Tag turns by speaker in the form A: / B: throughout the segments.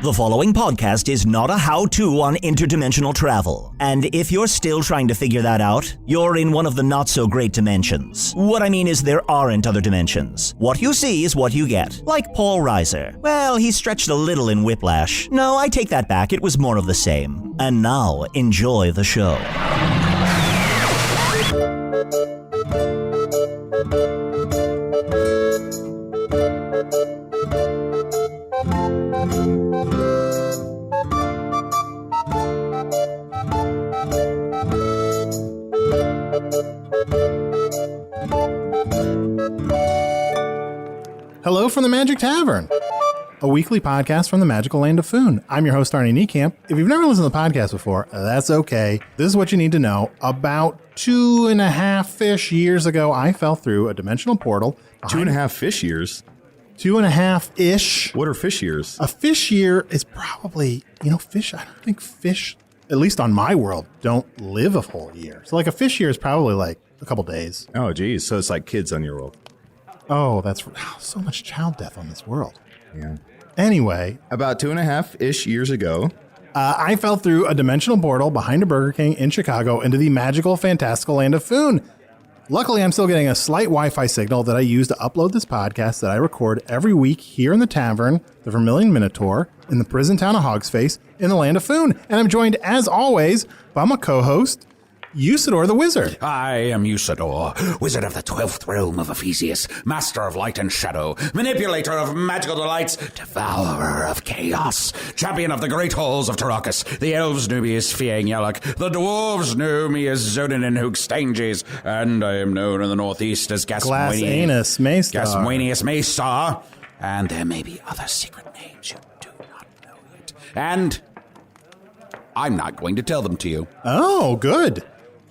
A: The following podcast is not a how-to on interdimensional travel. And if you're still trying to figure that out, you're in one of the not-so-great dimensions. What I mean is there aren't other dimensions. What you see is what you get. Like Paul Reiser. Well, he stretched a little in Whiplash. No, I take that back. It was more of the same. And now, enjoy the show.
B: Hello from the Magic Tavern, a weekly podcast from the magical land of Foon. I'm your host, Arnie Niekamp. If you've never listened to the podcast before, that's okay. This is what you need to know. About 2.5-ish years ago, I fell through a dimensional portal.
C: 2.5 fish years?
B: 2.5-ish.
C: What are fish years?
B: A fish year is probably, fish, I don't think fish, at least on my world, don't live a whole year. So like a fish year is probably like a couple days.
C: Oh, geez. So it's like kids on your world.
B: Oh, that's so much child death on this world.
C: Yeah.
B: Anyway.
C: About 2.5-ish years ago.
B: I fell through a dimensional portal behind a Burger King in Chicago into the magical, fantastical land of Foon. Luckily, I'm still getting a slight Wi-Fi signal that I use to upload this podcast that I record every week here in the Tavern, the Vermilion Minotaur, in the prison town of Hogsface, in the land of Foon. And I'm joined, as always, by my co-host, Usidore the Wizard.
D: I am Usidore, wizard of the 12th realm of Ephesius, master of light and shadow, manipulator of magical delights, devourer of chaos, champion of the great halls of Tarakas. The elves knew me as Fiang Yalak, the dwarves knew me as Zonin and Hoogstanges, and I am known in the northeast as
B: Glass-Anus Maystar.
D: Gaswanius Maystar, and there may be other secret names you do not know yet. And I'm not going to tell them to you.
B: Oh, good.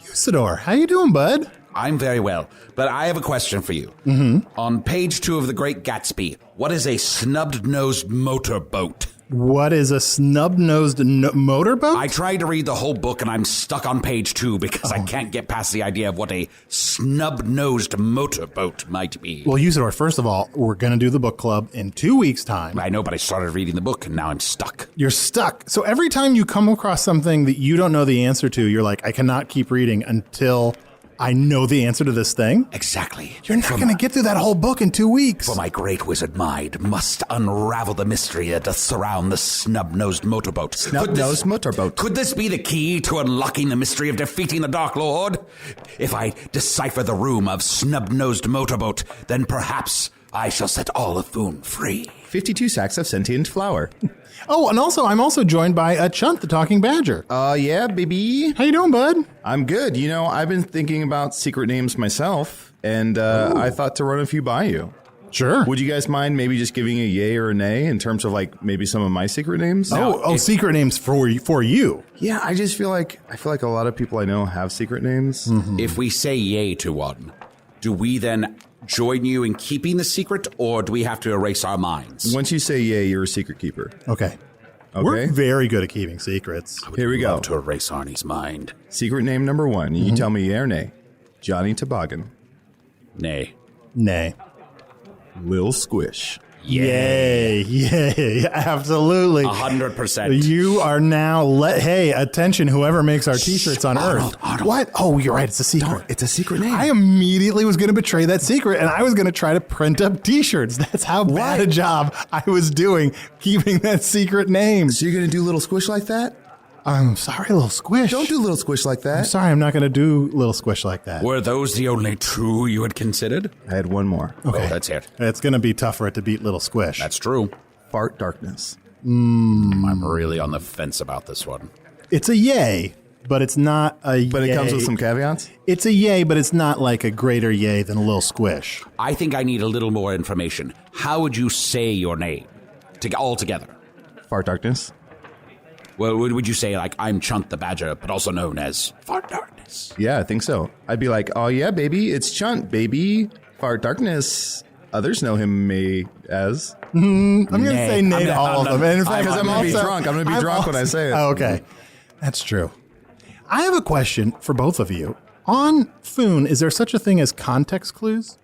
B: Usidore, how you doing, bud?
D: I'm very well, but I have a question for you.
B: Mm-hmm.
D: On page 2 of The Great Gatsby, what is a snub-nosed motorboat?
B: What is a snub-nosed motorboat?
D: I tried to read the whole book, and I'm stuck on page 2 because I can't get past the idea of what a snub-nosed motorboat might be.
B: Well, Usidore, first of all, we're going to do the book club in 2 weeks' time.
D: I know, but I started reading the book, and now I'm stuck.
B: You're stuck. So every time you come across something that you don't know the answer to, you're like, I cannot keep reading until I know the answer to this thing?
D: Exactly.
B: You're not going to get through that whole book in 2 weeks.
D: For my great wizard mind must unravel the mystery that doth surround the snub-nosed motorboat.
C: Snub-nosed motorboat.
D: Could this be the key to unlocking the mystery of defeating the Dark Lord? If I decipher the room of snub-nosed motorboat, then perhaps I shall set all of Foon free.
C: 52 sacks of sentient flour.
B: Oh, and also, I'm also joined by Chunt, the talking badger.
C: Yeah, baby.
B: How you doing, bud?
C: I'm good. I've been thinking about secret names myself, and I thought to run a few by you.
B: Sure.
C: Would you guys mind maybe just giving a yay or a nay in terms of like maybe some of my secret names?
B: Secret names for you.
C: Yeah, I just feel like a lot of people I know have secret names.
B: Mm-hmm.
D: If we say yay to one, do we then join you in keeping the secret, or do we have to erase our minds?
C: Once you say yay, you're a secret keeper.
B: Okay. We're very good at keeping secrets.
C: Here we go.
D: To erase Arnie's mind.
C: Secret name number 1. You tell me yay or nay. Johnny Toboggan.
D: Nay.
C: Lil Squish.
B: Yay, absolutely.
D: 100%.
B: You are now, attention, whoever makes our t-shirts on Earth.
D: Arnold.
B: What? Oh, you're right, it's a secret.
C: It's a secret name.
B: I immediately was going to betray that secret, and I was going to try to print up t-shirts. That's how bad a job I was doing keeping that secret name.
C: So you're going to do Little Squish like that?
B: I'm sorry, Little Squish.
C: Don't do Little Squish like that.
B: I'm sorry, I'm not going to do Little Squish like that.
D: Were those the only 2 you had considered?
C: I had one more.
B: Okay.
D: Oh, that's it.
B: It's going to be tough for it to beat Little Squish.
D: That's true.
C: Fart Darkness.
D: I'm really on the fence about this one.
B: It's a yay, but it's not a yay.
C: But it comes with some caveats?
B: It's a yay, but it's not like a greater yay than a Little Squish.
D: I think I need a little more information. How would you say your name all together?
C: Fart Darkness.
D: Well, would you say, like, I'm Chunt the Badger, but also known as Fart Darkness?
C: Yeah, I think so. I'd be like, oh yeah, baby, it's Chunt, baby. Fart Darkness. Others know him as.
B: I'm going to say nay to all of them. And in fact,
C: because I'm going to be drunk. I'm going to be drunk when I say it.
B: Oh, okay. That's true. I have a question for both of you. On Foon, is there such a thing as context clues?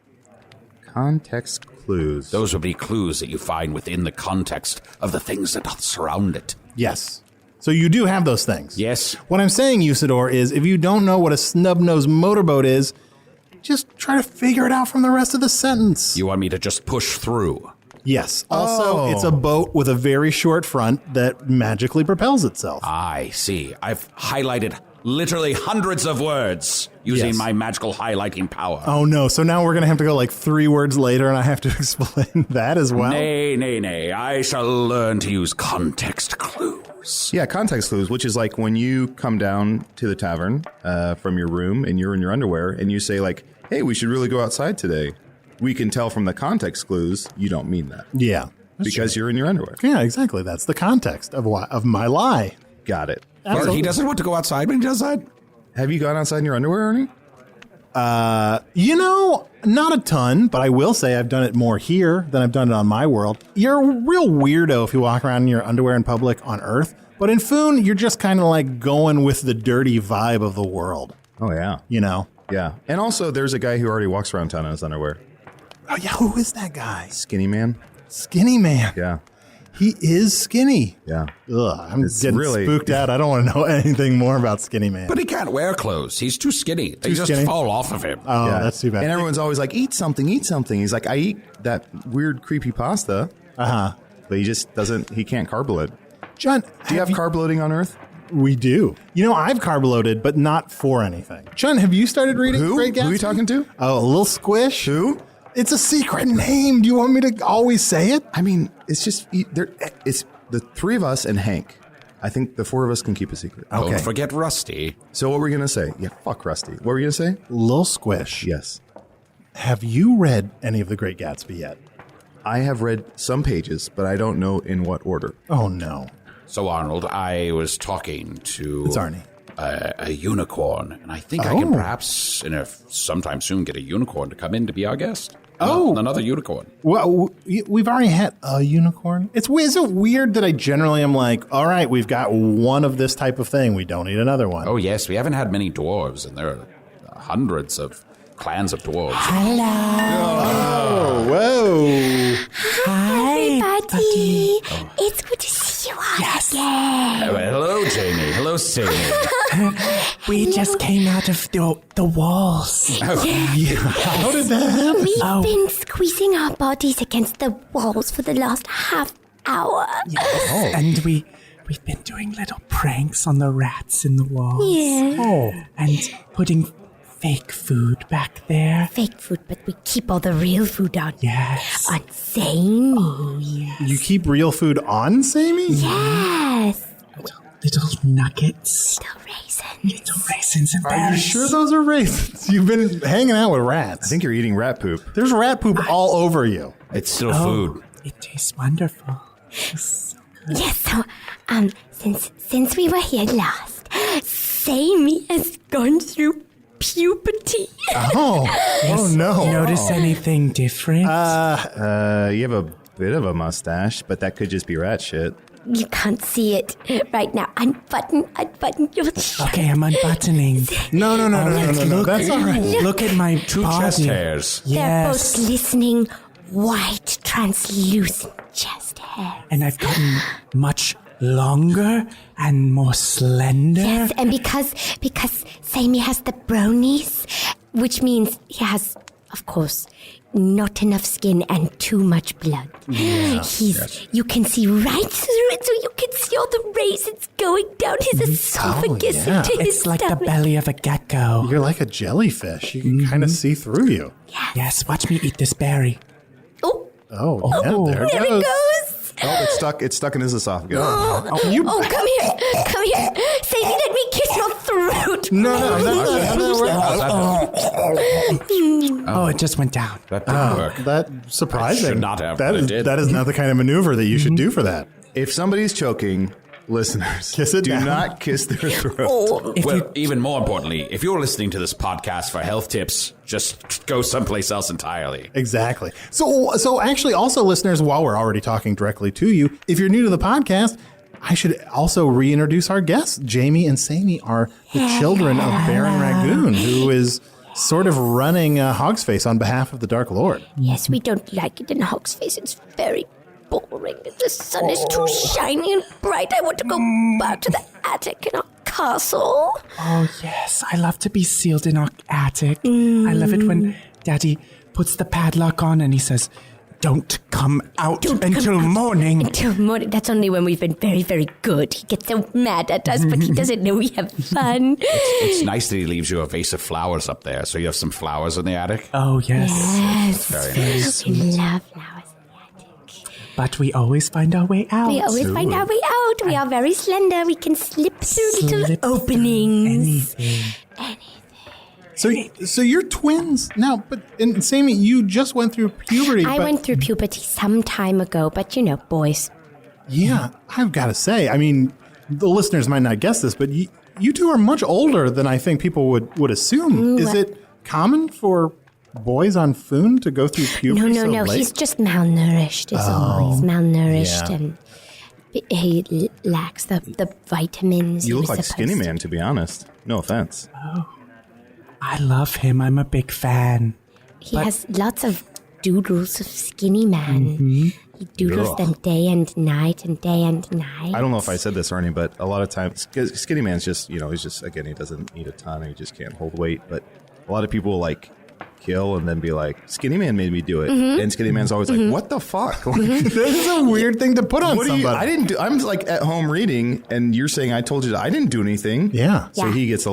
C: Context clues.
D: Those would be clues that you find within the context of the things that surround it.
B: Yes. So you do have those things.
D: Yes.
B: What I'm saying, Usidore, is if you don't know what a snub-nosed motorboat is, just try to figure it out from the rest of the sentence.
D: You want me to just push through?
B: Yes. Also, it's a boat with a very short front that magically propels itself.
D: I see. I've highlighted literally hundreds of words using my magical highlighting power.
B: Oh, no. So now we're going to have to go like 3 words later, and I have to explain that as well.
D: Nay. I shall learn to use context clues.
C: Yeah, context clues, which is like when you come down to the tavern from your room and you're in your underwear and you say like, hey, we should really go outside today. We can tell from the context clues you don't mean that.
B: Yeah.
C: Because you're in your underwear.
B: Yeah, exactly. That's the context of my lie.
C: Got it.
D: Or he doesn't want to go outside when he does that?
C: Have you gone outside in your underwear, Arnie?
B: Not a ton, but I will say I've done it more here than I've done it on my world. You're a real weirdo if you walk around in your underwear in public on Earth. But in Foon, you're just kind of like going with the dirty vibe of the world.
C: Oh, yeah.
B: You know?
C: Yeah. And also, there's a guy who already walks around town in his underwear.
B: Oh, yeah. Who is that guy?
C: Skinny man.
B: Skinny man.
C: Yeah.
B: He is skinny.
C: Yeah.
B: Ugh, I'm
C: It's
B: getting
C: really
B: spooked out. I don't want to know anything more about Skinny Man.
D: But he can't wear clothes. He's too skinny. They just
B: skinny?
D: fall off of him.
B: Oh, that's too bad.
C: And everyone's always like, eat something. He's like, I eat that weird, creepy pasta.
B: Uh-huh.
C: But he just doesn't, he can't carb load.
B: John,
C: Do you have carb loading on Earth?
B: We do. You know, I've carb loaded, but not for anything. John, have you started reading Great Gatsby?
C: Who are you talking to?
B: Oh, a little squish?
C: Who?
B: It's a secret name. Do you want me to always say it?
C: I mean, it's just, it's the 3 of us and Hank. I think the 4 of us can keep a secret.
B: Okay.
D: Don't forget Rusty.
C: So what were we going to say? Yeah, fuck Rusty. What were we going to say?
B: Lil Squish.
C: Yes.
B: Have you read any of The Great Gatsby yet?
C: I have read some pages, but I don't know in what order.
B: Oh, no.
D: So, Arnold, I was talking to...
B: It's Arnie.
D: A unicorn, and I think I can perhaps, sometime soon, get a unicorn to come in to be our guest. Another unicorn.
B: Well, we've already had a unicorn. Is it weird that I generally am like, all right, we've got one of this type of thing. We don't need another one.
D: Oh, yes, we haven't had many dwarves, and there are hundreds of clans of dwarves.
B: Oh, whoa.
E: Hi, everybody. It's good to see you all again.
D: Hello, Jayme. Hello, Sayme.
F: We just came out of the walls.
B: How did that happen?
E: We've been squeezing our bodies against the walls for the last half hour.
F: Yes, and we've been doing little pranks on the rats in the walls.
E: Yeah.
F: And putting fake food back there.
E: Fake food, but we keep all the real food on.
F: Yes.
E: On Sayme.
B: You keep real food on Sayme?
E: Yes.
F: Little nuggets.
E: Little raisins.
F: Little raisins and
B: Are you
F: berries.
B: sure those are raisins? You've been hanging out with rats.
C: I think you're eating rat poop.
B: There's rat poop all over you.
D: It's still food.
F: It tastes wonderful. It's so good.
E: Yes, so, since we were here last, Sayme has gone through puberty.
B: Oh no.
F: Notice anything different?
C: You have a bit of a mustache, but that could just be rat shit.
E: You can't see it right now. Unbutton your shirt.
F: Okay, I'm unbuttoning.
B: No. That's all right.
F: Look at my
D: Two
F: body.
D: chest hairs.
E: They're
F: Yes.
E: both glistening, white, translucent chest hair.
F: And I've gotten much longer and more slender.
E: Yes, and because Sayme has the bronies, which means he has, of course, not enough skin and too much blood. You can see right through it, so you can see all the raisins going down his esophagus
B: yeah.
E: into his
F: It's like the
E: stomach.
F: belly of a gecko.
B: You're like a jellyfish. You can kind of see through you.
F: Yes, watch me eat this berry.
E: Oh,
B: Oh, yeah, there
E: there
B: it
E: it
B: goes.
E: goes.
C: Oh, it's stuck in his esophagus.
E: Oh, come here. Sayme, let me kiss your throat.
B: No, that's
F: Oh, it just went down.
D: That didn't work.
B: that's surprising.
D: Should not have,
B: That
D: but it
B: is
D: did.
B: that is not the kind of maneuver that you should do for that.
C: If somebody's choking, listeners,
B: Kiss it
C: do
B: down.
C: not kiss their throat.
E: Oh,
D: Well, even more importantly, if you're listening to this podcast for health tips, just go someplace else entirely.
B: Exactly. So actually, also, listeners, while we're already talking directly to you, if you're new to the podcast, I should also reintroduce our guests. Jayme and Sayme are the children of Baron Ragoon, who is sort of running Hogsface on behalf of the Dark Lord.
E: Yes, we don't like it in Hogsface. It's very boring. The sun is too shiny and bright. I want to go back to the attic in our castle.
F: Oh, yes. I love to be sealed in our attic. I love it when Daddy puts the padlock on and he says, don't come out until morning.
E: Until morning. That's only when we've been very, very good. He gets so mad at us, but he doesn't know we have fun.
D: It's nice that he leaves you a vase of flowers up there, so you have some flowers in the attic.
F: Oh, yes.
E: Yes.
D: Very nice.
E: We love flowers in the attic.
F: But we always find our way out.
E: We always find our way out. We are very slender. We can slip through little openings.
F: Anything.
B: So you're twins now, but and Sayme, you just went through puberty.
E: I went through puberty some time ago, but boys.
B: Yeah, I've got to say, I mean, the listeners might not guess this, but you two are much older than I think people would assume. Is it common for boys on Foon to go through puberty so
E: No.
B: late?
E: He's just malnourished. Is all. He's malnourished and he lacks the vitamins.
C: You
E: he
C: look
E: was
C: like
E: supposed
C: Skinny Man, to be honest. No offense.
F: I love him. I'm a big fan.
E: He has lots of doodles of Skinny Man. He doodles them day and night and day and night.
C: I don't know if I said this, Arnie, but a lot of times, Skinny Man's just, he's just, again, he doesn't eat a ton, he just can't hold weight. But a lot of people like kill and then be like, Skinny Man made me do it. And Skinny Man's always like, what the fuck? Like,
B: This is a weird thing to put on somebody.
C: I'm like at home reading and you're saying I told you that I didn't do anything.
B: Yeah.
C: So he gets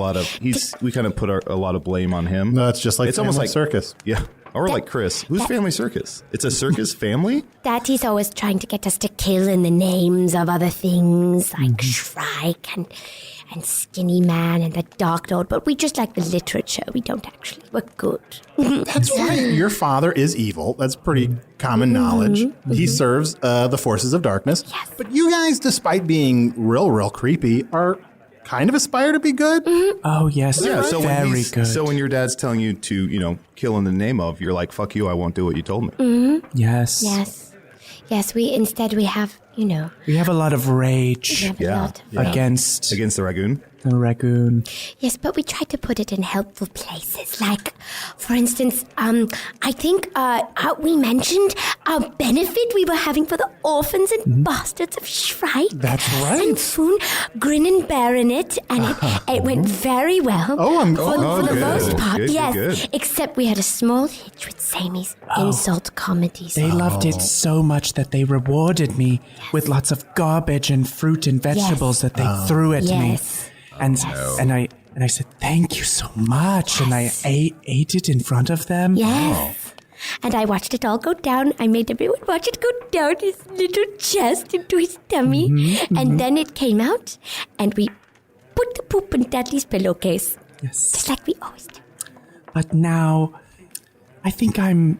C: we kind of put a lot of blame on him.
B: No, it's just like
C: it's almost like
B: circus.
C: Yeah. Or like Chris. Who's Family Circus? It's a circus family?
E: Daddy's always trying to get us to kill in the names of other things like Shrike and Skinny Man and the Dark Lord, but we just like the literature. We don't actually. We're good.
B: That's right. Your father is evil. That's pretty common knowledge. He serves the forces of darkness.
E: Yes.
B: But you guys, despite being real creepy, are kind of aspire to be good.
F: Oh, yes.
C: Yeah, so
F: very good.
C: So when your dad's telling you to, kill in the name of, you're like, fuck you, I won't do what you told me.
F: Yes.
E: Yes, we have,
F: We have a lot of rage
E: we have a lot of
F: against
C: Against the Ragoon?
F: the Ragoon.
E: Yes, but we try to put it in helpful places. Like, for instance, I think we mentioned a benefit we were having for the orphans and bastards of Shrike.
B: That's right.
E: And Foon grin and bear in it, and it went very well. For the
C: good.
E: most part,
C: Good,
E: yes.
C: good.
E: Except we had a small hitch with Sayme's insult comedies.
F: They loved it so much that they rewarded me with lots of garbage and fruit and vegetables that they threw at me. And I said, thank you so much. And I ate it in front of them.
E: Yes. And I watched it all go down. I made everyone watch it go down his little chest into his tummy. And then it came out, and we put the poop in Dudley's pillowcase.
F: Yes.
E: Just like we always do.
F: But now, I think I'm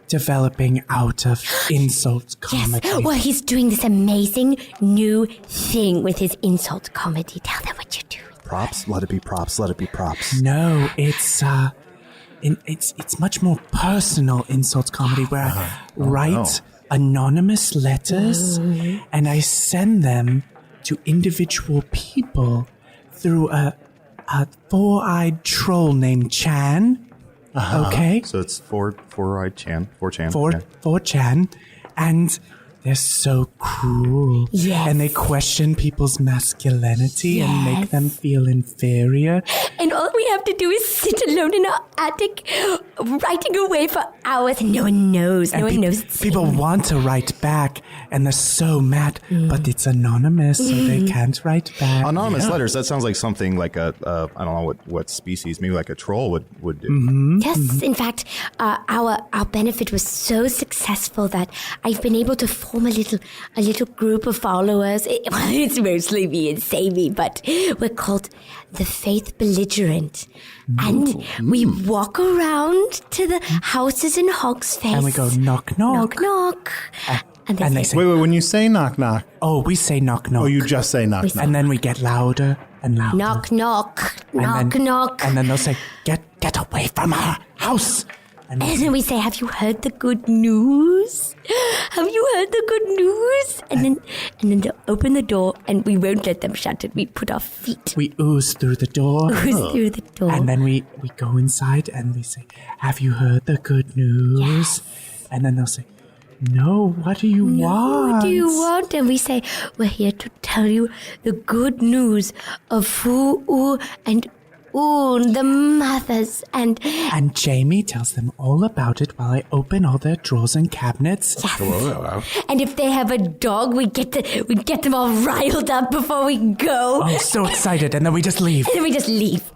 F: developing out of insult comedy.
E: Yes. Well, he's doing this amazing new thing with his insult comedy. Tell them what you're doing.
B: Props. Let it be props. Let it be props.
F: No, it's much more personal insult comedy where I write anonymous letters and I send them to individual people through a four-eyed troll named Chan. Okay?
C: So it's 4chan.
F: 4chan. And they're so cruel.
E: Yes.
F: And they question people's masculinity and make them feel inferior.
E: And all we have to do is sit alone in our attic, writing away for hours, and no one knows. No one knows.
F: People want to write back, and they're so mad, but it's anonymous, so they can't write back.
C: Anonymous letters, that sounds like something like I don't know what species, maybe like a troll would do.
E: Yes, in fact, our benefit was so successful that I've been able to form a little group of followers. It's mostly me and Sayme, but we're called the Faith Belligerent. And we walk around to the houses in Hogsface.
F: And we go, knock, knock.
E: Knock, knock.
F: And they say,
B: Wait, when you say knock, knock.
F: oh, we say knock, knock.
B: Oh, you just say knock, knock.
F: And then we get louder and louder.
E: knock, knock, knock,
F: and then,
E: knock.
F: And then they'll say, get away from our house.
E: And then we say, have you heard the good news? Have you heard the good news? And then they'll open the door, and we won't let them shut it. We put our feet.
F: We ooze through the door.
E: Through the door.
F: And then we go inside and we say, have you heard the good news?
E: Yes.
F: And then they'll say, no, what do you want?
E: What do you want? And we say, we're here to tell you the good news of Fu and the mothers and
F: Jayme tells them all about it while I open all their drawers and cabinets.
E: yes. And if they have a dog, we get them all riled up before we go.
F: Oh, so excited, and then we just leave.
E: And then we just leave.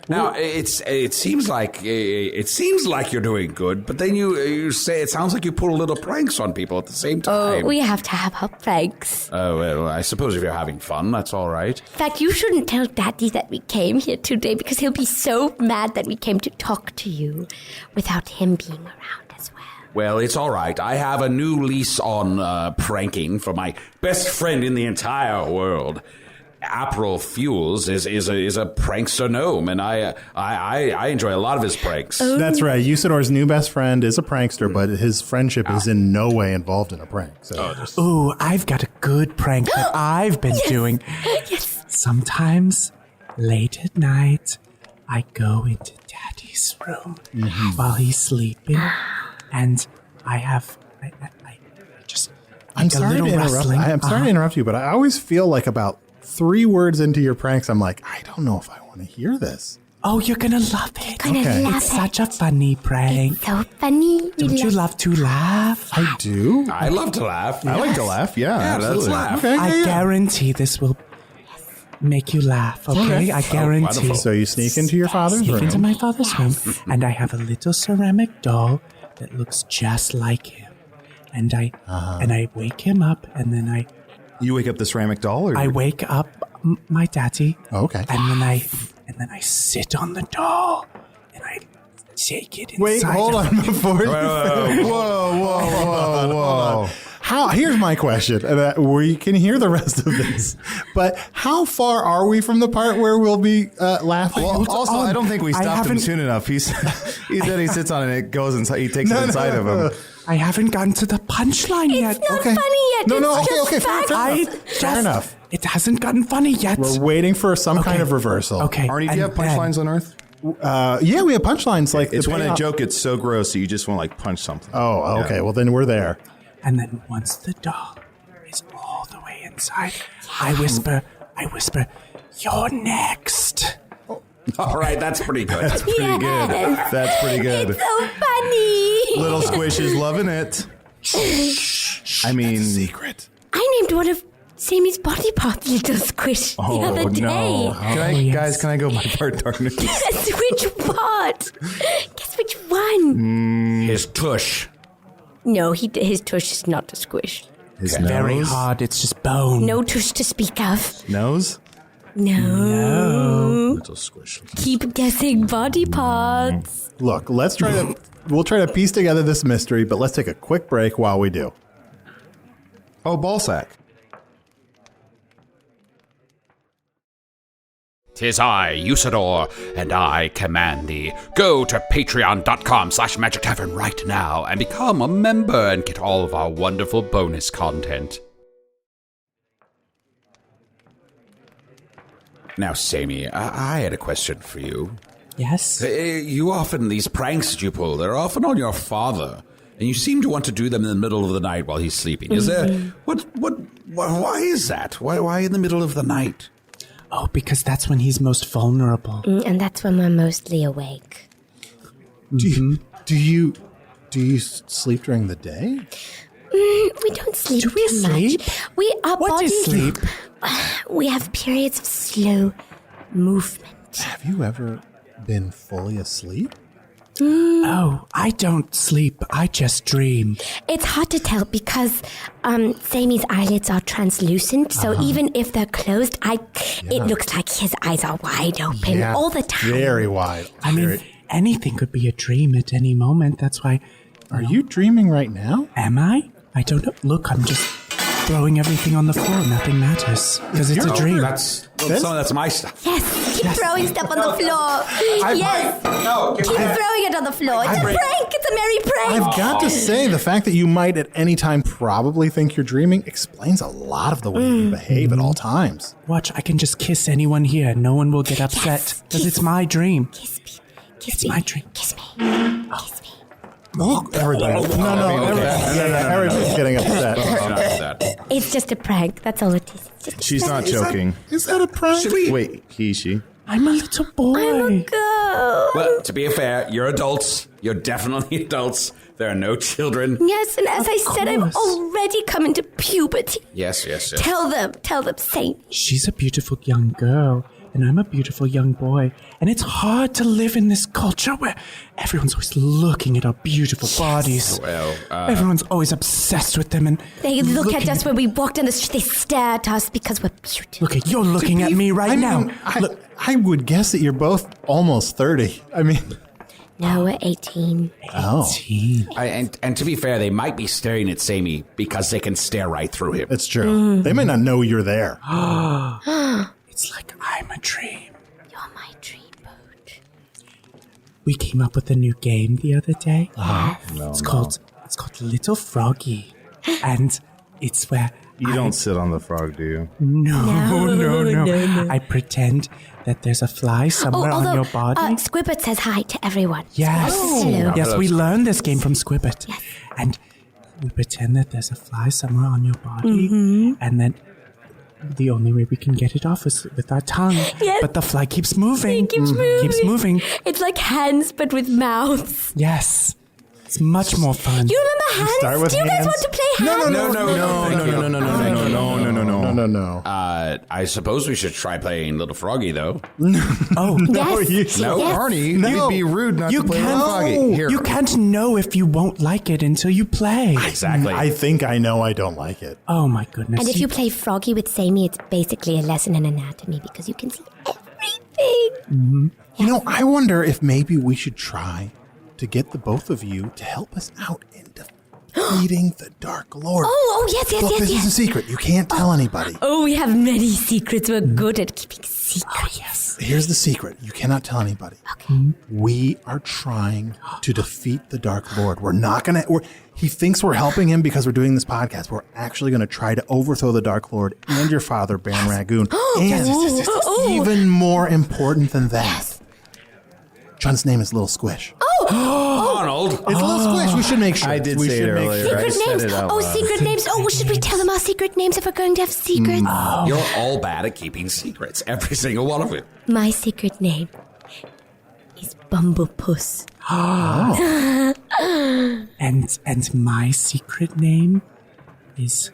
D: Now it seems like you're doing good, but then you say it sounds like you pull little pranks on people at the same time.
E: Oh, we have to have our pranks.
D: Oh, well, I suppose if you're having fun, that's all right.
E: In fact, you shouldn't tell Daddy that we came here today because he'll be so mad that we came to talk to you without him being around as well.
D: Well, it's all right. I have a new lease on pranking for my best friend in the entire world. April Fuels is a prankster gnome, and I enjoy a lot of his pranks.
B: That's right. Usidore's new best friend is a prankster, but his friendship is in no way involved in a prank. So.
F: Ooh, I've got a good prank that I've been doing.
E: Yes.
F: Sometimes, late at night, I go into Daddy's room while he's sleeping, and I have...
B: I'm sorry to interrupt. I'm sorry to interrupt you, but I always feel like about 3 words into your pranks, I'm like, I don't know if I want to hear this.
F: Oh, you're gonna love it.
B: Okay.
F: It's such a funny prank.
E: It's so funny.
F: Don't you love to laugh?
B: I do.
D: I love to laugh.
C: I like to laugh. Yeah, absolutely.
D: Let's laugh.
B: Okay,
F: I guarantee this will make you laugh, okay? I guarantee.
D: wonderful.
B: So you sneak into your father's
F: Sneak
B: room.
F: into my father's room, and I have a little ceramic doll that looks just like him. And I wake him up, and then
C: You wake up the ceramic doll? Or
F: I wake up my daddy.
B: Okay.
F: And then I sit on the doll, and I take it inside.
B: Wait, hold on before you. Whoa. Here's my question. We can hear the rest of this, but how far are we from the part where we'll be laughing?
C: Well, also, I don't think we stopped him
F: haven't-
C: soon enough. He said he sits on it and it goes inside. He takes it inside of him.
F: I haven't gotten to the punchline yet.
E: It's not funny yet.
B: No,
E: It's just
B: okay,
E: facts.
B: fair enough.
F: It hasn't gotten funny yet.
B: We're waiting for some kind of reversal.
F: Okay.
C: Arnie, do
F: and
C: you have punchlines on Earth?
B: Yeah, we have punchlines. Like
C: It's
B: the
C: when a
B: payoff-
C: joke gets so gross that you just want to like punch something.
B: Oh, okay. Well, then we're there.
F: And then once the doll is all the way inside, I whisper, you're next.
D: All right, that's pretty good.
C: That's pretty good. That's pretty good.
E: It's so funny.
C: Little Squish is loving it. I mean,
B: Secret.
E: I named one of Sammy's body parts Little Squish the other day.
C: no. Guys, can I go my part, darkness?
E: Guess which part? Guess which one?
D: His tush.
E: No, his tush is not a squish.
C: His
F: Very
C: nose?
F: hard. It's just bone.
E: No tush to speak of.
C: Nose?
E: No.
C: Little Squish.
E: Keep guessing body parts.
B: Look, we'll try to piece together this mystery, but let's take a quick break while we do.
C: Oh, ballsack.
D: 'Tis I, Usidore, and I command thee. Go to patreon.com/Magic Tavern right now and become a member and get all of our wonderful bonus content. Now, Sayme, I had a question for you.
F: Yes?
D: These pranks that you pull, they're often on your father, and you seem to want to do them in the middle of the night while he's sleeping. Is there, why is that? Why in the middle of the night?
F: Oh, because that's when he's most vulnerable.
E: And that's when we're mostly awake.
B: Do you sleep during the day?
E: We don't sleep
F: Do we
E: too
F: sleep?
E: much. Our
F: What
E: bodies
F: is sleep?
E: We have periods of slow movement.
B: Have you ever been fully asleep?
F: Oh, I don't sleep. I just dream.
E: It's hard to tell because Sammy's eyelids are translucent, so even if they're closed, it looks like his eyes are wide open all the time.
B: Very wide.
F: I mean, anything could be a dream at any moment. That's why.
B: Are you dreaming right now?
F: Am I? I don't know. Look, I'm just throwing everything on the floor. Nothing matters because it's a dream.
D: That's my stuff.
E: Yes, keep throwing stuff on the floor. Yes, keep throwing throwing it on the floor. It's a prank. It's a merry prank.
B: I've got to say, the fact that you might at any time probably think you're dreaming explains a lot of the way you behave at all times.
F: Watch, I can just kiss anyone here. No one will get upset because it's my dream.
E: Kiss me.
F: It's my dream.
E: Kiss me. Kiss me.
B: Oh, everybody. Everybody's getting upset.
E: It's just a prank. That's all it is. It's just a
C: She's
E: prank.
C: not joking.
B: Is that a prank?
C: Wait, she.
F: I'm a little boy.
E: I'm a girl.
D: Well, to be fair, you're adults. You're definitely adults. There are no children.
E: Yes, and as I said, I've already come into puberty.
D: Yes.
E: Tell them, Sayme.
F: She's a beautiful young girl, and I'm a beautiful young boy. And it's hard to live in this culture where everyone's always looking at our beautiful bodies.
D: Well,
F: Everyone's always obsessed with them, and
E: They look at us when we walk down the street. They stare at us because we're beautiful.
F: look, you're looking at me right now. Look,
B: I would guess that you're both almost 30. I mean,
E: No, we're 18.
B: oh,
D: and to be fair, they might be staring at Sayme because they can stare right through him.
B: it's true. They may not know you're there.
F: it's like I'm a dream.
E: You're my dreamboat.
F: We came up with a new game the other day.
C: No,
F: It's called Little Froggy, and it's where
C: You don't sit on the frog, do you?
F: No. I pretend that there's a fly somewhere on your body.
E: Squibbert says hi to everyone.
F: Yes.
E: Hello.
F: Yes, we learned this game from Squibbert. Yes. And we pretend that there's a fly somewhere on your body, and then the only way we can get it off is with our tongue.
E: Yes.
F: But the fly keeps moving.
E: It keeps moving.
F: Keeps moving.
E: It's like hands, but with mouths.
F: Yes. It's much more fun.
E: You remember hands?
B: start with
E: Do you guys
B: hands?
E: want to play hands?
C: No.
D: I suppose we should try playing Little Froggy, though.
F: Oh,
E: Yes.
C: No,
E: Yes.
C: Arnie, you'd be rude not to play
F: can't.
C: Little Froggy. Here.
F: You can't know if you won't like it until you play.
D: Exactly.
B: I think I know I don't like it.
F: Oh my goodness.
E: And if you play Froggy with Sayme, it's basically a lesson in anatomy because you can see everything.
B: You know, I wonder if maybe we should try to get the both of you to help us out in defeating the Dark Lord.
E: Oh, yes.
B: Look, this is a secret. You can't tell anybody.
E: Oh, we have many secrets. We're good at keeping secrets.
F: Oh, yes.
B: Here's the secret. You cannot tell anybody.
E: Okay.
B: We are trying to defeat the Dark Lord. We're not going to... He thinks we're helping him because we're doing this podcast. We're actually going to try to overthrow the Dark Lord and your father, Baron Ragoon. And even more important than that, Chunt's name is Little Squish.
D: Arnold.
B: It's Little Squish. We should make sure.
C: I did
B: we
C: say
B: should
C: it
B: make
C: earlier.
B: sure.
C: I
E: Secret
C: said
E: names.
C: it out
E: Oh,
C: loud.
E: secret names. Oh, should we tell them our secret names if we're going to have secrets?
D: You're all bad at keeping secrets. Every single one of you.
E: My secret name is Bumblepuss.
F: And my secret name is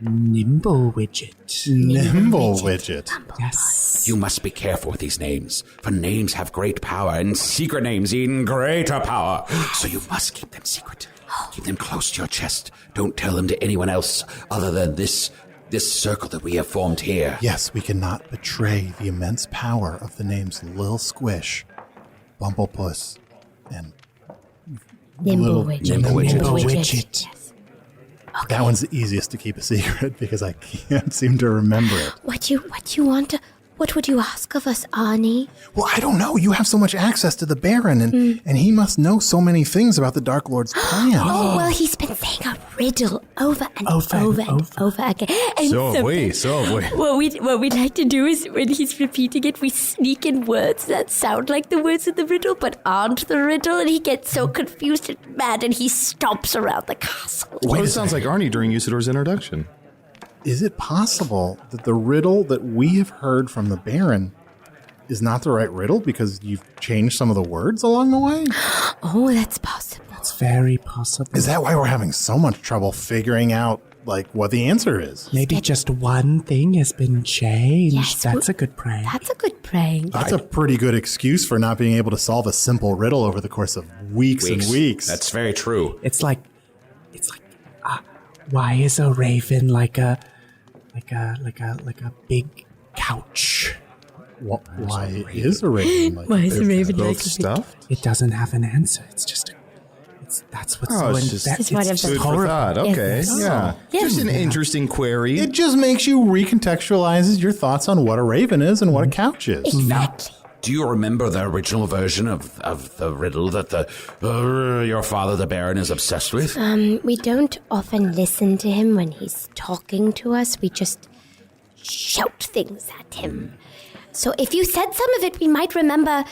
F: Nimble Widget.
B: Nimble Widget.
F: Yes.
D: You must be careful with these names, for names have great power, and secret names even greater power. So you must keep them secret. Keep them close to your chest. Don't tell them to anyone else other than this circle that we have formed here.
B: Yes, we cannot betray the immense power of the names Lil Squish, Bumblepuss, and
E: Nimble
B: Little-
E: Widget.
D: Nimble Widget.
F: Nimble Widget.
E: Yes.
B: That one's the easiest to keep a secret because I can't seem to remember it.
E: What would you ask of us, Arnie?
B: Well, I don't know. You have so much access to the Baron, and he must know so many things about the Dark Lord's plan.
E: Oh, well, he's been saying a riddle over and
F: Over
E: over
F: and
E: and over again. And
C: So have we.
E: What we'd like to do is, when he's repeating it, we sneak in words that sound like the words of the riddle, but aren't the riddle, and he gets so confused and mad, and he stomps around the castle.
C: Well, it sounds like Arnie during Usidore's introduction.
B: Is it possible that the riddle that we have heard from the Baron is not the right riddle because you've changed some of the words along the way?
E: Oh, that's possible.
F: It's very possible.
B: Is that why we're having so much trouble figuring out, like, what the answer is?
F: Maybe just one thing has been changed.
E: Yes,
F: That's a good prank.
E: That's a good prank.
B: That's a pretty good excuse for not being able to solve a simple riddle over the course of weeks and weeks.
D: That's very true.
F: It's like, why is a raven like a big couch?
B: Why is a raven like
E: Why is a raven
C: Both
E: like a big...
C: stuffed?
F: It doesn't have an answer. It's just that's what's
C: Oh,
F: so
C: it's just-
E: It's one of
C: Food
E: the-
C: for
F: horrible.
C: thought. Okay,
E: Yes.
C: yeah.
E: Yeah.
C: Just an interesting query.
B: It just makes you recontextualizes your thoughts on what a raven is and what a couch is.
E: Exactly.
D: Do you remember the original version of the riddle that your father, the Baron, is obsessed with?
E: We don't often listen to him when he's talking to us. We just shout things at him. So if you said some of it, we might remember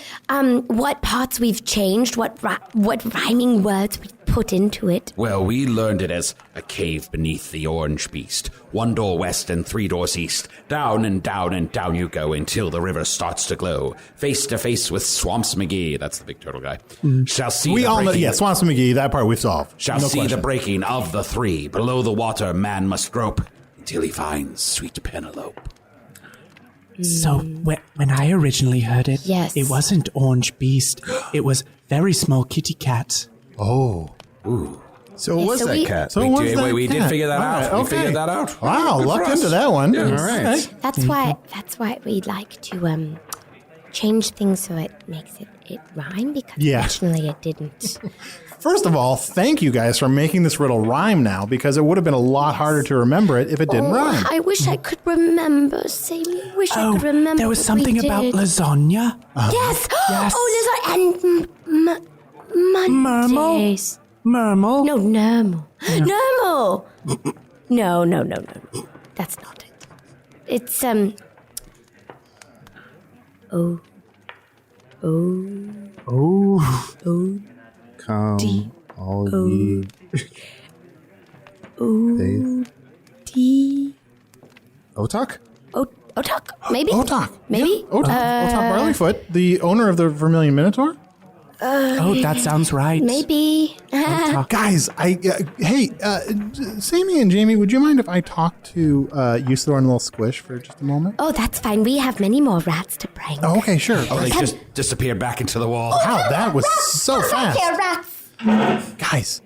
E: what parts we've changed, what rhyming words we put into it.
D: Well, we learned it as a cave beneath the orange beast. 1 door west and 3 doors east. Down and down and down you go until the river starts to glow. Face to face with Swamps McGee. That's the big turtle guy. Shall see
B: We
D: the
B: all know,
D: breaking.
B: Swamps McGee, that part we've solved.
D: Shall
B: No
D: see
B: question.
D: the breaking of the 3. Below the water man must grope until he finds sweet Penelope.
F: So when I originally heard it,
E: Yes.
F: it wasn't Orange Beast. It was Very Small Kitty Cat.
C: Oh.
D: Ooh.
C: So it was
E: so
C: that
E: we-
C: cat.
B: So what's that
D: we did
B: cat?
D: figure that
B: All
D: out.
B: right,
D: We figured that out.
B: Wow,
D: Good for
B: lucked
D: us.
B: into that one.
D: Yeah.
C: All right.
B: Okay.
E: That's why we like to change things so it makes it rhyme, because
B: Yeah.
E: originally it didn't.
B: First of all, thank you guys for making this riddle rhyme now, because it would have been a lot harder to remember it if it didn't rhyme.
E: I wish I could remember, Sayme. I wish I could remember.
F: there was
E: what
F: something
E: we
F: about
E: did.
F: lasagna.
E: Yes.
F: Yes.
E: Oh, lasagna and Mondays.
F: Mermal.
E: No, normal. Normal. No. That's not it. It's Oh.
C: Come, all ye.
E: D.
C: Otak?
E: Otak? Maybe?
B: Otak.
E: Maybe?
B: Otak Barleyfoot, the owner of the Vermilion Minotaur.
F: That sounds right.
E: Maybe.
B: Guys, hey, Sayme and Jayme, would you mind if I talk to Usidore and Little Squish for just a moment?
E: Oh, that's fine. We have many more rats to bring.
B: Oh, okay, sure.
D: Oh, they just disappeared back into the wall.
B: Wow, that was so fast.
E: Here, rats.
B: Guys,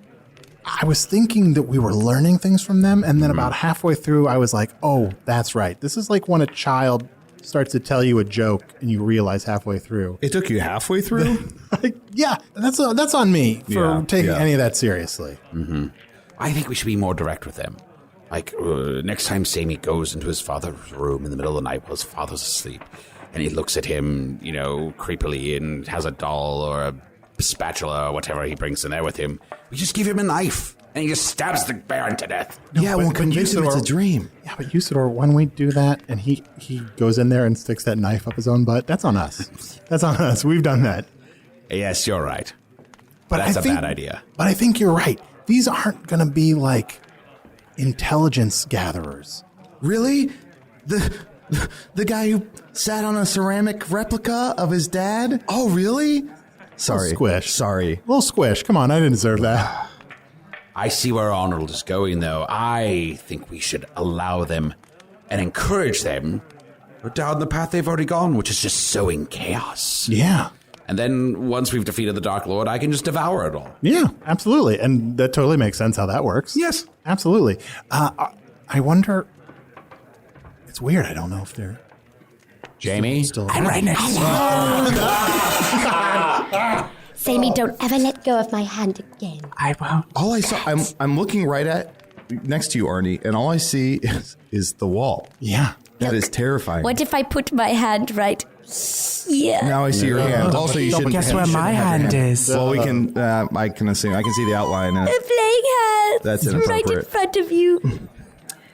B: I was thinking that we were learning things from them, and then about halfway through, I was like, oh, that's right. This is like when a child starts to tell you a joke and you realize halfway through.
C: It took you halfway through?
B: Yeah, that's on me for
C: Yeah,
B: taking
C: yeah.
B: any of that seriously.
D: I think we should be more direct with them. Like, next time Sayme goes into his father's room in the middle of the night while his father's asleep, and he looks at him, creepily, and has a doll or a spatula or whatever he brings in there with him, we just give him a knife, and he just stabs the Baron to death.
C: Yeah, we'll
B: but
C: convince him it's a
B: Usidore-
C: dream.
B: Yeah, but Usidore, when we do that and he goes in there and sticks that knife up his own butt, that's on us. That's on us. We've done that.
D: Yes, you're right.
B: But
D: That's
B: I
D: a
B: think,
D: bad idea.
B: But I think you're right. These aren't going to be like intelligence gatherers.
C: Really? The guy who sat on a ceramic replica of his dad? Oh, really? Sorry.
B: Squish.
C: Sorry.
B: Little Squish. Come on, I didn't deserve that.
D: I see where Arnold is going, though. I think we should allow them and encourage them down the path they've already gone, which is just sowing chaos.
B: Yeah.
D: And then once we've defeated the Dark Lord, I can just devour it all.
B: Yeah, absolutely. And that totally makes sense how that works.
D: Yes.
B: Absolutely. I wonder. It's weird. I don't know if they're
D: Jamie?
B: still.
F: I'm right next to you.
E: Sayme, don't ever let go of my hand again.
F: I won't.
C: All I saw, I'm looking right at next to you, Arnie, and all I see is the wall.
B: Yeah.
C: That is terrifying.
E: What if I put my hand right here?
C: Now I see your hand. Also, you shouldn't.
F: Guess where
C: you
F: my
C: shouldn't have your
F: hand is.
C: Well, we can. I can assume. I can see the outline.
E: A playing hand.
C: That's
E: right in
C: inappropriate.
E: front of you.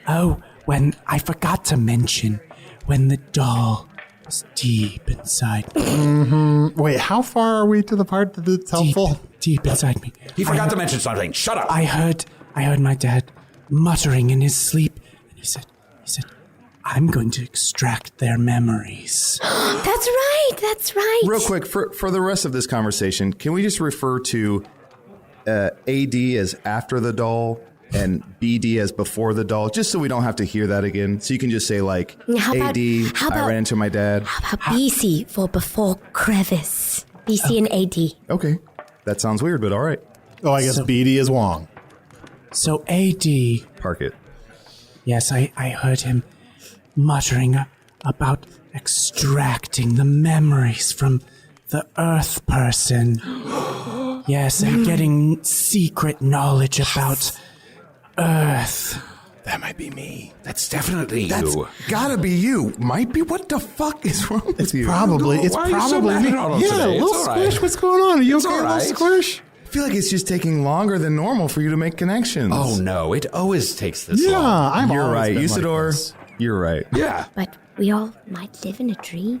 F: Oh, when I forgot to mention when the doll was deep inside me.
B: Wait, how far are we to the part that it's helpful?
F: Deep inside me.
D: He forgot to mention something. Shut up.
F: I heard my dad muttering in his sleep, and he said, I'm going to extract their memories.
E: That's right.
C: Real quick, for the rest of this conversation, can we just refer to AD as after the doll and BD as before the doll, just so we don't have to hear that again? So you can just say, like,
E: How about-
C: AD,
E: how
C: I
E: about-
C: ran into my dad.
E: How about BC for before crevice? BC and AD.
C: Okay. That sounds weird, but all right.
B: Oh, I guess BD is Wong.
F: So AD,
C: Park it.
F: yes, I heard him muttering about extracting the memories from the Earth person. Yes, and getting secret knowledge about Earth.
B: That might be me.
D: That's definitely
C: That's
D: you.
C: gotta be you. Might be. What the fuck is wrong with you?
B: It's probably
D: Why are you so mad
B: me.
D: at Arnold
B: Yeah,
D: today? It's
B: little
D: all
B: Squish,
D: right.
B: what's going on? Are you
D: It's
B: okay,
D: all
B: little
D: right.
B: Squish?
C: I feel like it's just taking longer than normal for you to make connections.
D: Oh, no. It always takes this
B: Yeah,
D: long.
B: I'm
C: You're
B: always
C: right,
B: been like
C: Usidore.
B: this.
C: You're right.
D: Yeah.
E: But we all might live in a dream.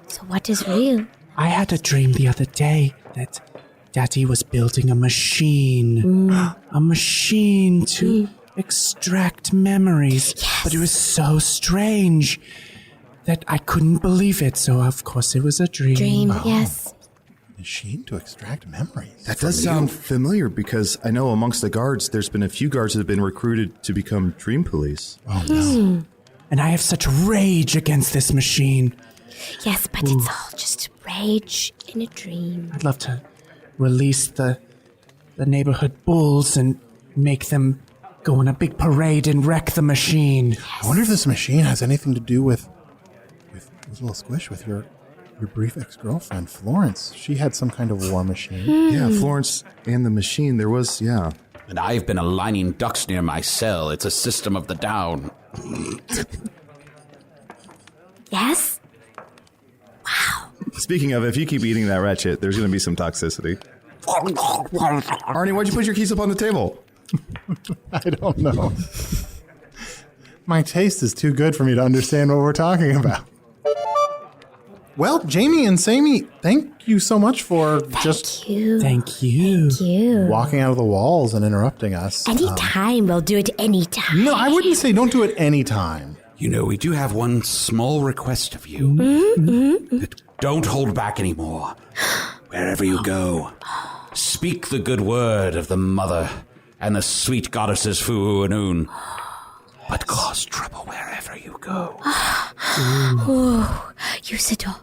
E: So what is real?
F: I had a dream the other day that Daddy was building a machine. A machine to extract memories.
E: Yes.
F: But it was so strange that I couldn't believe it. So, of course, it was a dream.
E: Dream, yes.
B: Machine to extract memories.
C: That does sound familiar because I know amongst the guards, there's been a few guards that have been recruited to become dream police.
B: Oh, no.
F: And I have such rage against this machine.
E: Yes, but it's all just rage in a dream.
F: I'd love to release the neighborhood bulls and make them go on a big parade and wreck the machine.
B: I wonder if this machine has anything to do with little Squish, with your brief ex-girlfriend, Florence. She had some kind of war machine.
C: Yeah, Florence and the machine, there was, yeah.
D: And I've been aligning ducks near my cell. It's a system of the down.
E: Yes?
C: Speaking of, if you keep eating that rat shit, there's going to be some toxicity. Arnie, why'd you put your keys up on the table?
B: I don't know. My taste is too good for me to understand what we're talking about. Well, Jayme and Sayme, thank you so much for just
F: Thank you.
B: walking out of the walls and interrupting us.
E: Anytime, we'll do it anytime.
B: No, I wouldn't say don't do it any time.
D: You know, we do have one small request of you. That don't hold back anymore. Wherever you go, speak the good word of the mother and the sweet goddesses Fu and Un. But cause trouble wherever you go.
E: Oh, Usidore,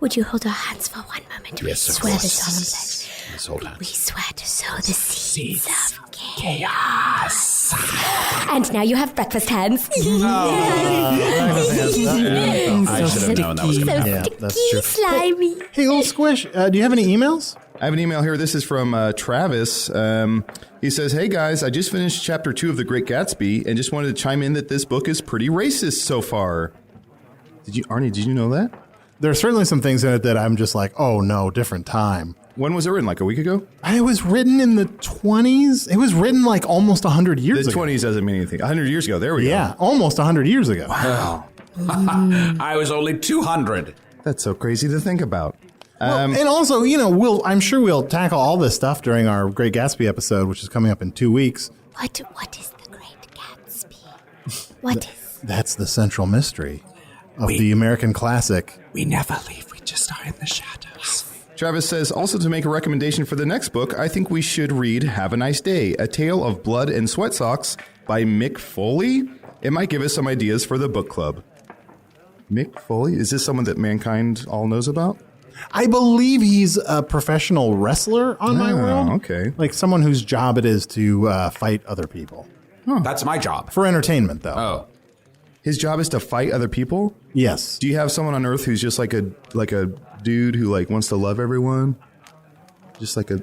E: would you hold our hands for one moment?
D: Yes,
E: We
D: of
E: swear
D: course.
E: the solemn pledge.
D: Let's hold
E: We
D: hands.
E: swear to sow the seeds of
F: Chaos.
E: And now you have breakfast hands.
D: I should have known that was going to happen.
B: Yeah,
E: Sticky,
B: that's true.
E: slimy.
B: Hey, little Squish, do you have any emails?
C: I have an email here. This is from Travis. He says, "Hey guys, I just finished chapter 2 of The Great Gatsby and just wanted to chime in that this book is pretty racist so far." Arnie, did you know that?
B: There's certainly some things in it that I'm just like, oh no, different time.
C: When was it written? Like a week ago?
B: It was written in the 20s. It was written like almost 100 years
C: The
B: ago.
C: 20s doesn't mean anything. 100 years ago. There we go.
B: Yeah, almost 100 years ago.
C: Wow.
D: I was only 200.
C: That's so crazy to think about.
B: And also, you know, I'm sure we'll tackle all this stuff during our Great Gatsby episode, which is coming up in 2 weeks.
E: What is the Great Gatsby? What is?
B: That's the central mystery of the American classic.
F: We never leave. We just are in the shadows.
C: Travis says, also to make a recommendation for the next book, I think we should read Have a Nice Day, A Tale of Blood and Sweat Socks by Mick Foley. It might give us some ideas for the book club. Mick Foley? Is this someone that mankind all knows about?
B: I believe he's a professional wrestler on my world.
C: Okay.
B: Like someone whose job it is to fight other people.
D: That's my job.
B: For entertainment, though.
D: Oh.
C: His job is to fight other people?
B: Yes.
C: Do you have someone on Earth who's just like a dude who like wants to love everyone? Just like a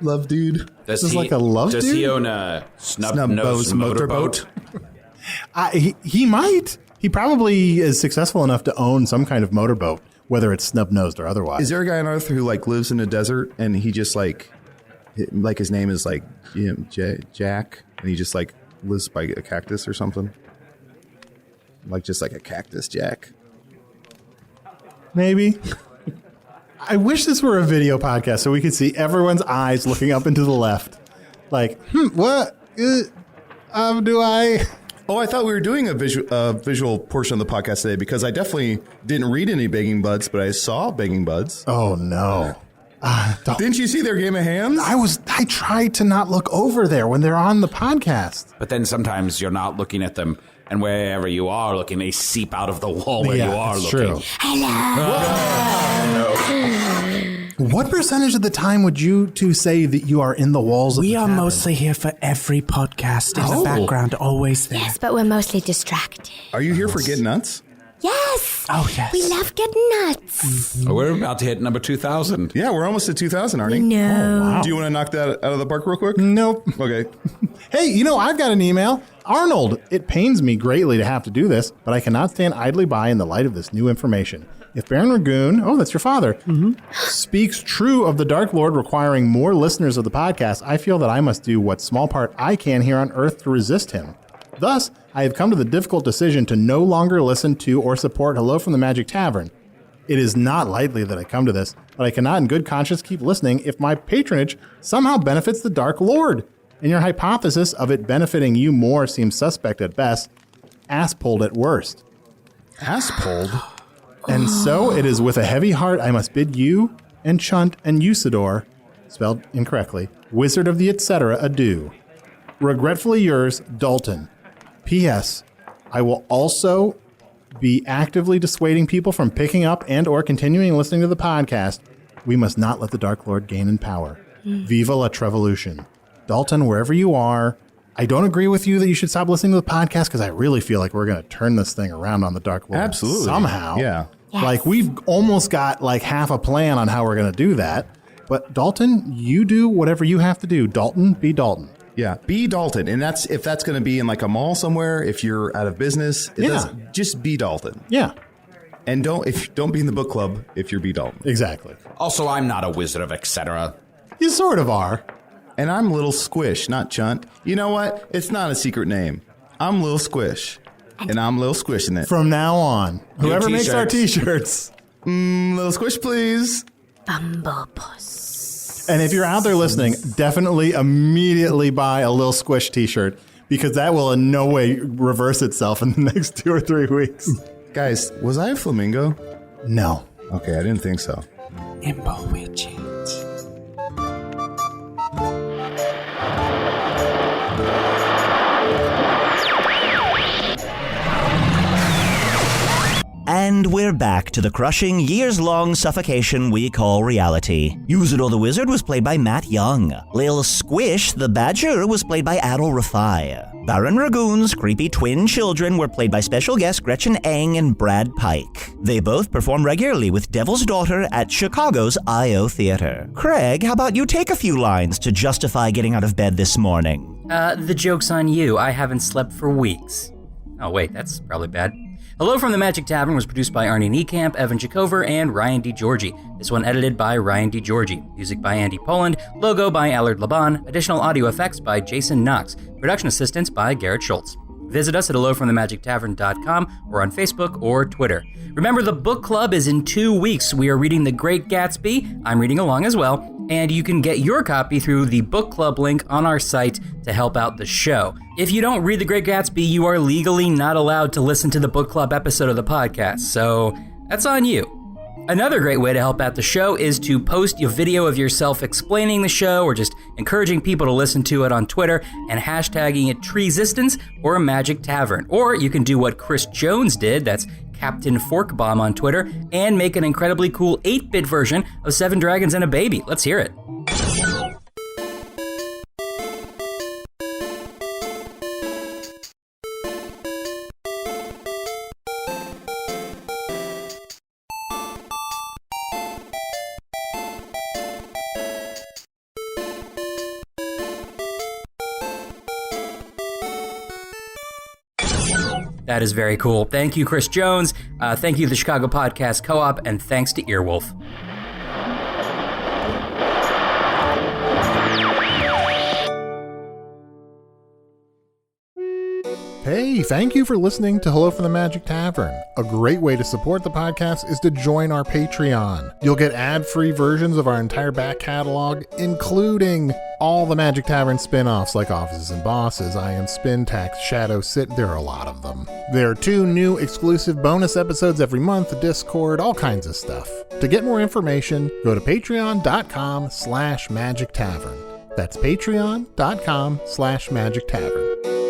C: love dude?
D: Does
B: is like a love
D: Does he
B: dude?
D: own a
C: Snub-nosed
D: snub-nosed
C: motorboat?
D: motorboat?
B: He might. He probably is successful enough to own some kind of motorboat, whether it's snub-nosed or otherwise.
C: Is there a guy on Earth who like lives in a desert and he just like his name is like Jack and he just like lives by a cactus or something? Like just like a cactus Jack.
B: Maybe. I wish this were a video podcast so we could see everyone's eyes looking up and to the left. Like, what? Do I?
C: Oh, I thought we were doing a visual portion of the podcast today because I definitely didn't read any Begging Buds, but I saw Begging Buds.
B: Oh, no.
C: Didn't you see their game of hands?
B: I tried to not look over there when they're on the podcast.
D: But then sometimes you're not looking at them, and wherever you are looking, they seep out of the wall where
B: Yeah,
D: you are
B: it's
D: looking.
B: true.
E: Hello.
B: What percentage of the time would you two say that you are in the walls of
F: We
B: the
F: are
B: cabin?
F: mostly here for every podcast in the background, always there.
E: Yes, but we're mostly distracted.
C: Are you here for Get Nuts?
E: Yes.
F: Oh, yes.
E: We love getting nuts.
D: Oh, we're about to hit number 2,000.
C: Yeah, we're almost at 2,000, Arnie.
E: No.
C: Do you want to knock that out of the park real quick?
B: Nope.
C: Okay.
B: Hey, I've got an email. Arnold, it pains me greatly to have to do this, but I cannot stand idly by in the light of this new information. If Baron Ragoon, that's your father, speaks true of the Dark Lord requiring more listeners of the podcast, I feel that I must do what small part I can here on Earth to resist him. Thus, I have come to the difficult decision to no longer listen to or support Hello from the Magic Tavern. It is not likely that I come to this, but I cannot in good conscience keep listening if my patronage somehow benefits the Dark Lord. And your hypothesis of it benefiting you more seems suspect at best, ass-pulled at worst.
C: Ass-pulled?
B: And so it is with a heavy heart I must bid you and Chunt and Usidore, spelled incorrectly, Wizard of the Etc., adieu. Regretfully yours, Dalton. P.S. I will also be actively dissuading people from picking up and or continuing listening to the podcast. We must not let the Dark Lord gain in power. Viva la Trevolution. Dalton, wherever you are, I don't agree with you that you should stop listening to the podcast because I really feel like we're going to turn this thing around on the Dark Lord.
C: Absolutely.
B: Somehow.
C: Yeah.
E: Yes.
B: Like we've almost got like half a plan on how we're going to do that. But Dalton, you do whatever you have to do. Dalton, be Dalton.
C: Yeah, be Dalton. And that's if that's going to be in like a mall somewhere, if you're out of business, just be Dalton.
B: Yeah,
C: And don't be in the book club if you're be Dalton.
B: exactly.
D: Also, I'm not a wizard of etc.
B: You sort of are.
C: And I'm Little Squish, not Chunt. You know what? It's not a secret name. I'm Little Squish. And I'm Little Squish in it.
B: From now on, whoever makes our t-shirts.
C: Little Squish, please.
E: Bumblepuss.
B: And if you're out there listening, definitely immediately buy a Lil Squish t-shirt because that will in no way reverse itself in the next 2 or 3 weeks.
C: Guys, was I a flamingo?
B: No.
C: Okay, I didn't think so.
F: Nimble widget.
A: And we're back to the crushing, years-long suffocation we call reality. Usidore the Wizard was played by Matt Young. Lil Squish the Badger was played by Adal Rifai. Baron Ragoon's creepy twin children were played by special guests Gretchen Eng and Brad Pike. They both perform regularly with Devil's Daughter at Chicago's I.O. Theater. Craig, how about you take a few lines to justify getting out of bed this morning?
G: The joke's on you. I haven't slept for weeks. Oh, wait, that's probably bad. Hello from the Magic Tavern was produced by Arnie Niekamp, Evan Jacover, and Ryan DiGiorgi. This one edited by Ryan DiGiorgi. Music by Andy Poland. Logo by Allard Laban. Additional audio effects by Jason Knox. Production assistance by Garrett Schultz. Visit us at hellofromthemagictavern.com or on Facebook or Twitter. Remember, the book club is in 2 weeks. We are reading The Great Gatsby. I'm reading along as well. And you can get your copy through the book club link on our site to help out the show. If you don't read The Great Gatsby, you are legally not allowed to listen to the book club episode of the podcast. So that's on you. Another great way to help out the show is to post a video of yourself explaining the show or just encouraging people to listen to it on Twitter and hashtagging it Treesistance or Magic Tavern. Or you can do what Chris Jones did, that's Captain Forkbomb on Twitter, and make an incredibly cool 8-bit version of 7 Dragons and a Baby. Let's hear it. That is very cool. Thank you, Chris Jones. Thank you, the Chicago Podcast Co-op, and thanks to Earwolf.
B: Hey, thank you for listening to Hello from the Magic Tavern. A great way to support the podcast is to join our Patreon. You'll get ad-free versions of our entire back catalog, including all the Magic Tavern spin-offs like Offices and Bosses, I Am Spin Tax, Shadow Sit. There are a lot of them. There are 2 new exclusive bonus episodes every month, Discord, all kinds of stuff. To get more information, go to patreon.com/Magic Tavern. That's patreon.com/Magic Tavern.